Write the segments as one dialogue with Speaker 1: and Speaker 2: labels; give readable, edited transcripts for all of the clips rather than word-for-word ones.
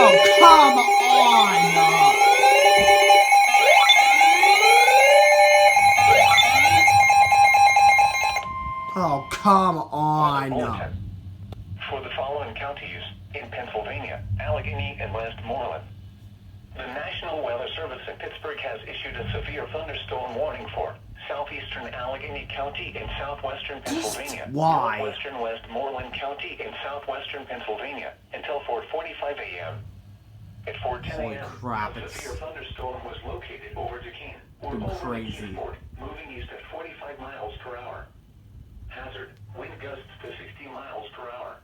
Speaker 1: come on! Oh, come on!
Speaker 2: For the following counties in Pennsylvania, Allegheny and Westmoreland, the National Weather Service in Pittsburgh has issued a severe thunderstorm warning for southeastern Allegheny County in southwestern Pennsylvania, northwestern Westmoreland County in southwestern Pennsylvania until 4:45 a.m. At 4:10
Speaker 1: Holy
Speaker 2: a.m.,
Speaker 1: crap,
Speaker 2: a severe thunderstorm was located over Duquesne, or over Kingsport, moving east at 45 miles per hour. Hazard, wind gusts to 60 miles per hour.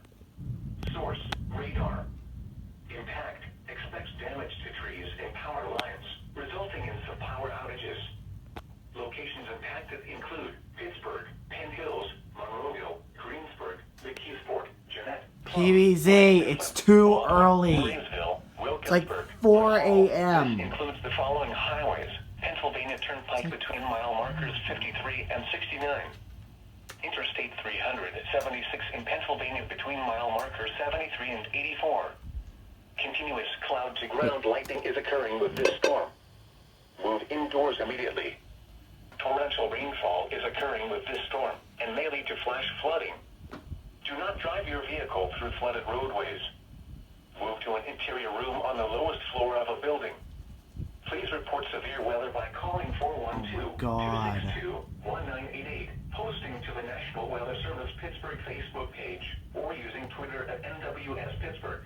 Speaker 2: Source, radar. Impact, expects damage to trees and power lines, resulting in some power outages. Locations impacted include Pittsburgh, Penn Hills, Monroeville, Greensburg, McKeesport, Jeanette,
Speaker 1: Pbz, it's too early. It's like 4 a.m.
Speaker 2: This includes the following highways: Pennsylvania Turnpike between mile markers 53 and 69. Interstate 376 in Pennsylvania between mile markers 73 and 84. Continuous cloud-to-ground lightning is occurring with this storm. Move indoors immediately. Torrential rainfall is occurring with this storm and may lead to flash flooding. Do not drive your vehicle through flooded roadways. Move to an interior room on the lowest floor of a building. Please report severe weather by calling 412-262-1988, posting to the National Weather Service Pittsburgh Facebook page, or using Twitter at NWS Pittsburgh.